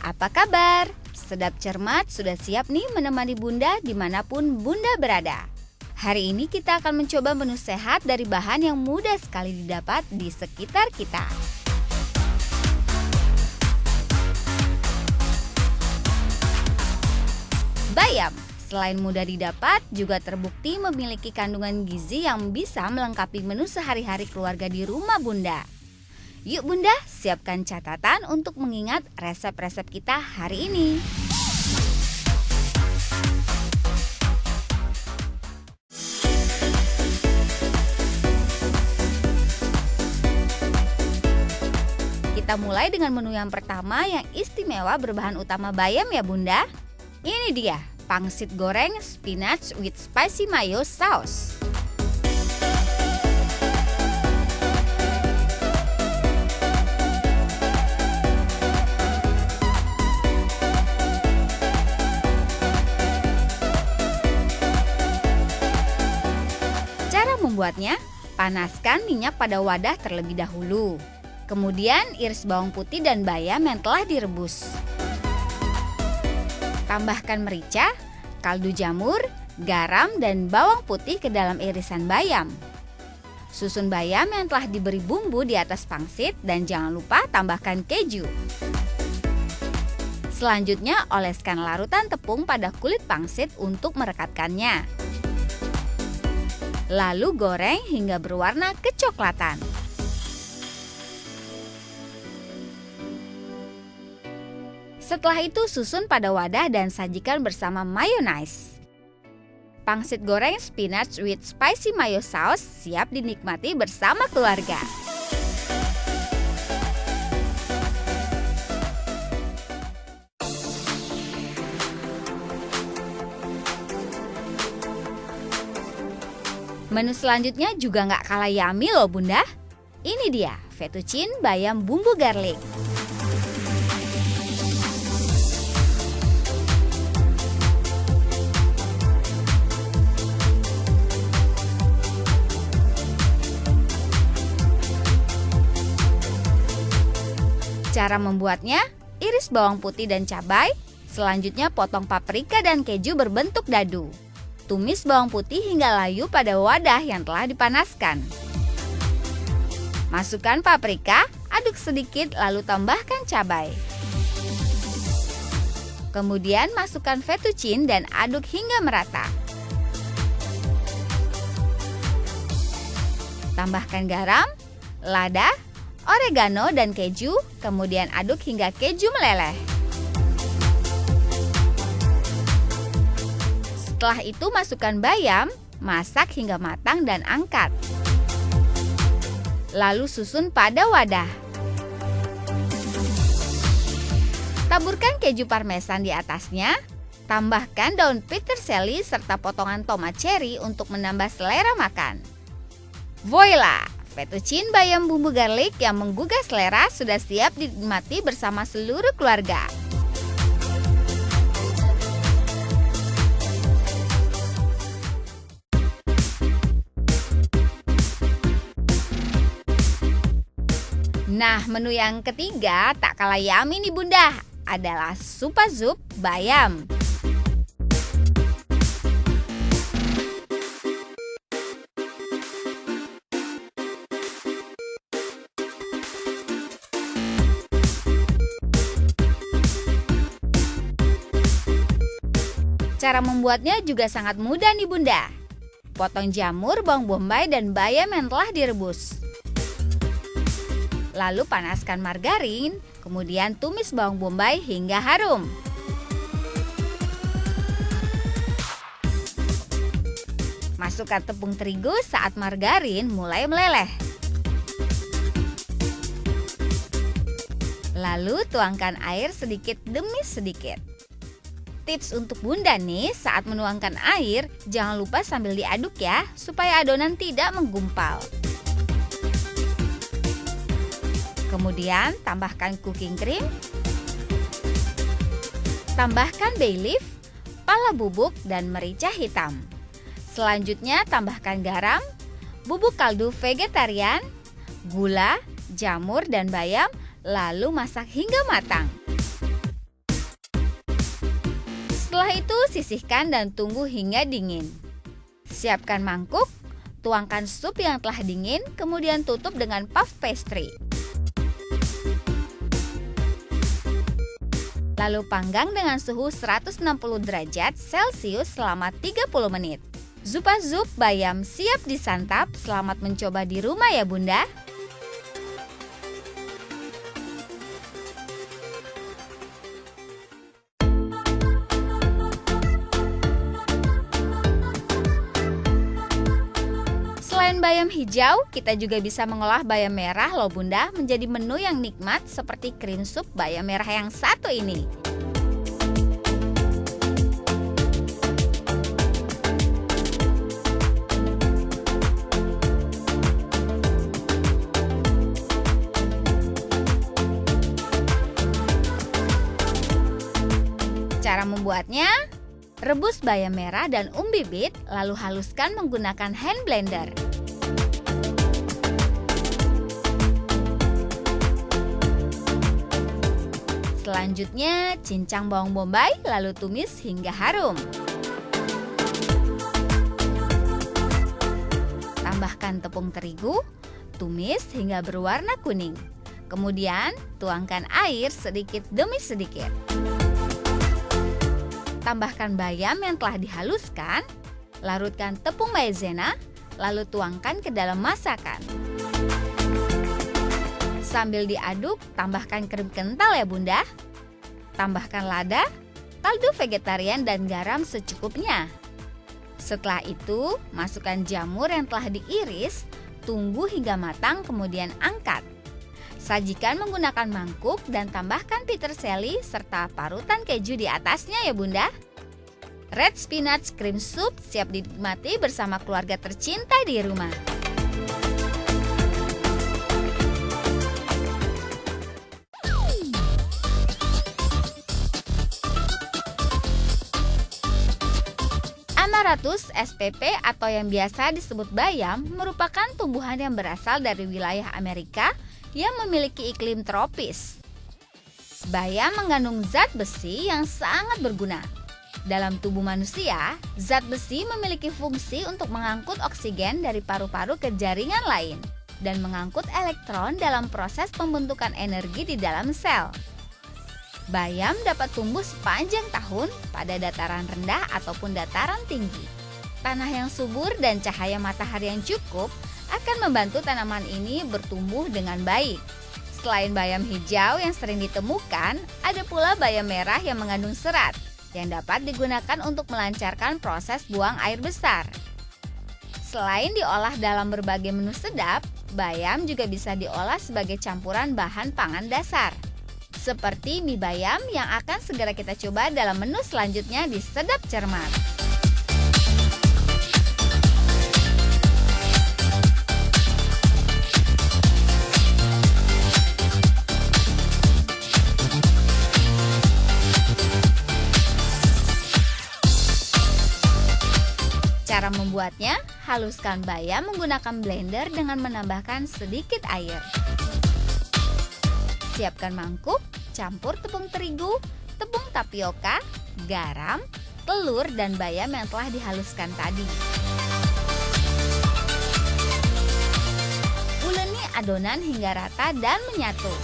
Apa kabar? Sedap cermat sudah siap nih menemani Bunda dimanapun Bunda berada. Hari ini kita akan mencoba menu sehat dari bahan yang mudah sekali didapat di sekitar kita. Bayam, selain mudah didapat, juga terbukti memiliki kandungan gizi yang bisa melengkapi menu sehari-hari keluarga di rumah Bunda. Yuk Bunda, siapkan catatan untuk mengingat resep-resep kita hari ini. Kita mulai dengan menu yang pertama yang istimewa berbahan utama bayam ya Bunda. Ini dia, pangsit goreng spinach with spicy mayo sauce. Cara membuatnya, panaskan minyak pada wadah terlebih dahulu. Kemudian iris bawang putih dan bayam yang telah direbus. Tambahkan merica, kaldu jamur, garam, dan bawang putih ke dalam irisan bayam. Susun bayam yang telah diberi bumbu di atas pangsit dan jangan lupa tambahkan keju. Selanjutnya, oleskan larutan tepung pada kulit pangsit untuk merekatkannya. Lalu goreng hingga berwarna kecoklatan. Setelah itu susun pada wadah dan sajikan bersama mayonnaise. Pangsit goreng spinach with spicy mayo sauce siap dinikmati bersama keluarga. Menu selanjutnya juga nggak kalah yummy loh Bunda. Ini dia, fettuccine bayam bumbu garlic. Cara membuatnya, iris bawang putih dan cabai, selanjutnya potong paprika dan keju berbentuk dadu. Tumis bawang putih hingga layu pada wadah yang telah dipanaskan. Masukkan paprika, aduk sedikit lalu tambahkan cabai. Kemudian masukkan fettuccine dan aduk hingga merata. Tambahkan garam, lada, oregano dan keju, kemudian aduk hingga keju meleleh. Setelah itu masukkan bayam, masak hingga matang dan angkat. Lalu susun pada wadah. Taburkan keju parmesan di atasnya, tambahkan daun peterseli serta potongan tomat cherry untuk menambah selera makan. Voila! Fettuccine bayam bumbu garlic yang menggugah selera sudah siap dinikmati bersama seluruh keluarga. Nah, menu yang ketiga tak kalah yummy nih Bunda, adalah sup bayam. Cara membuatnya juga sangat mudah nih Bunda. Potong jamur, bawang bombay, dan bayam yang telah direbus. Lalu panaskan margarin, kemudian tumis bawang bombay hingga harum. Masukkan tepung terigu saat margarin mulai meleleh. Lalu tuangkan air sedikit demi sedikit. Tips untuk Bunda nih, saat menuangkan air, jangan lupa sambil diaduk ya, supaya adonan tidak menggumpal. Kemudian tambahkan cooking cream, tambahkan bay leaf, pala bubuk, dan merica hitam. Selanjutnya tambahkan garam, bubuk kaldu vegetarian, gula, jamur, dan bayam, lalu masak hingga matang. sisihkan dan tunggu hingga dingin. Siapkan mangkuk, tuangkan sup yang telah dingin, kemudian tutup dengan puff pastry. Lalu panggang dengan suhu 160 derajat Celcius selama 30 menit. Zupa Zup bayam siap disantap. Selamat mencoba di rumah ya Bunda. Selain bayam hijau, kita juga bisa mengolah bayam merah loh Bunda menjadi menu yang nikmat seperti krim sup bayam merah yang satu ini. Cara membuatnya, rebus bayam merah dan bibit, lalu haluskan menggunakan hand blender. Selanjutnya, cincang bawang bombay, lalu tumis hingga harum. Tambahkan tepung terigu, tumis hingga berwarna kuning. Kemudian, tuangkan air sedikit demi sedikit. Tambahkan bayam yang telah dihaluskan, larutkan tepung maizena, lalu tuangkan ke dalam masakan. Sambil diaduk, tambahkan krim kental ya Bunda. Tambahkan lada, kaldu vegetarian dan garam secukupnya. Setelah itu, masukkan jamur yang telah diiris, tunggu hingga matang kemudian angkat. Sajikan menggunakan mangkuk dan tambahkan peterseli serta parutan keju di atasnya ya Bunda. Red spinach cream soup siap dinikmati bersama keluarga tercinta di rumah. Amaryllis spp atau yang biasa disebut bayam merupakan tumbuhan yang berasal dari wilayah Amerika yang memiliki iklim tropis. Bayam mengandung zat besi yang sangat berguna. Dalam tubuh manusia, zat besi memiliki fungsi untuk mengangkut oksigen dari paru-paru ke jaringan lain dan mengangkut elektron dalam proses pembentukan energi di dalam sel. Bayam dapat tumbuh sepanjang tahun pada dataran rendah ataupun dataran tinggi. Tanah yang subur dan cahaya matahari yang cukup akan membantu tanaman ini bertumbuh dengan baik. Selain bayam hijau yang sering ditemukan, ada pula bayam merah yang mengandung serat yang dapat digunakan untuk melancarkan proses buang air besar. Selain diolah dalam berbagai menu sedap, bayam juga bisa diolah sebagai campuran bahan pangan dasar. Seperti mie bayam yang akan segera kita coba dalam menu selanjutnya di Sedap Cermat. Cara membuatnya, haluskan bayam menggunakan blender dengan menambahkan sedikit air. Siapkan mangkuk, campur tepung terigu, tepung tapioka, garam, telur, dan bayam yang telah dihaluskan tadi. Uleni adonan hingga rata dan menyatu.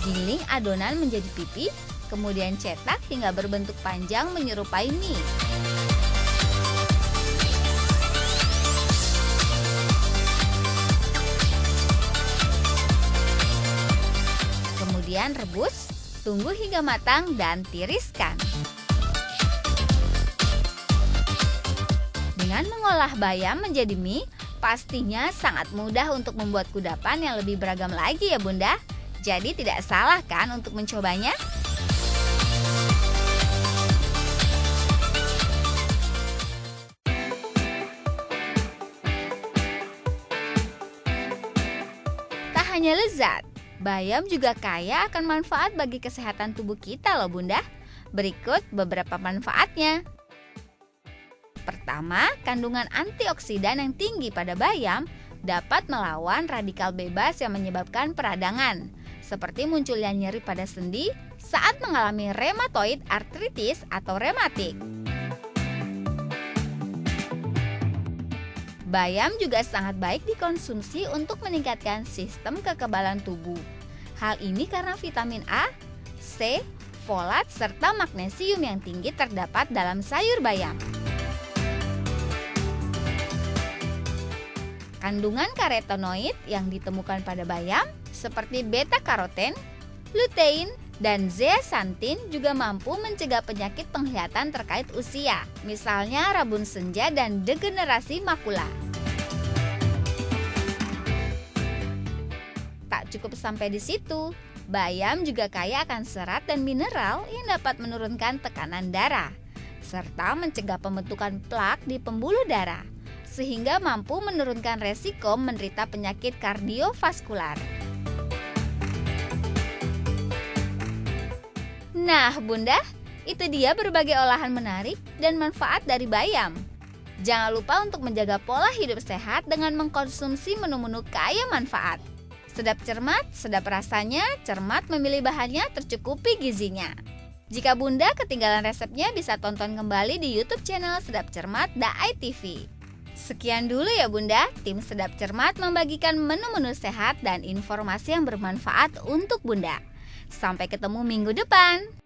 Giling adonan menjadi pipi, kemudian cetak hingga berbentuk panjang menyerupai mie. Kemudian rebus, tunggu hingga matang dan tiriskan. Dengan mengolah bayam menjadi mie, pastinya sangat mudah untuk membuat kudapan yang lebih beragam lagi ya Bunda. Jadi tidak salah kan untuk mencobanya? Tak hanya lezat, bayam juga kaya akan manfaat bagi kesehatan tubuh kita loh Bunda. Berikut beberapa manfaatnya. Pertama, kandungan antioksidan yang tinggi pada bayam dapat melawan radikal bebas yang menyebabkan peradangan, seperti munculnya nyeri pada sendi saat mengalami rheumatoid arthritis atau rematik. Bayam juga sangat baik dikonsumsi untuk meningkatkan sistem kekebalan tubuh. Hal ini karena vitamin A, C, folat, serta magnesium yang tinggi terdapat dalam sayur bayam. Kandungan karotenoid yang ditemukan pada bayam seperti beta-karoten, lutein, dan zeaxanthin juga mampu mencegah penyakit penglihatan terkait usia, misalnya rabun senja dan degenerasi makula. Tak cukup sampai di situ, bayam juga kaya akan serat dan mineral yang dapat menurunkan tekanan darah, serta mencegah pembentukan plak di pembuluh darah, sehingga mampu menurunkan resiko menderita penyakit kardiovaskular. Nah, Bunda, itu dia berbagai olahan menarik dan manfaat dari bayam. Jangan lupa untuk menjaga pola hidup sehat dengan mengkonsumsi menu-menu kaya manfaat. Sedap cermat, sedap rasanya, cermat memilih bahannya, tercukupi gizinya. Jika Bunda ketinggalan resepnya, bisa tonton kembali di YouTube channel Sedap Cermat ITV. Sekian dulu ya Bunda, tim Sedap Cermat membagikan menu-menu sehat dan informasi yang bermanfaat untuk Bunda. Sampai ketemu minggu depan.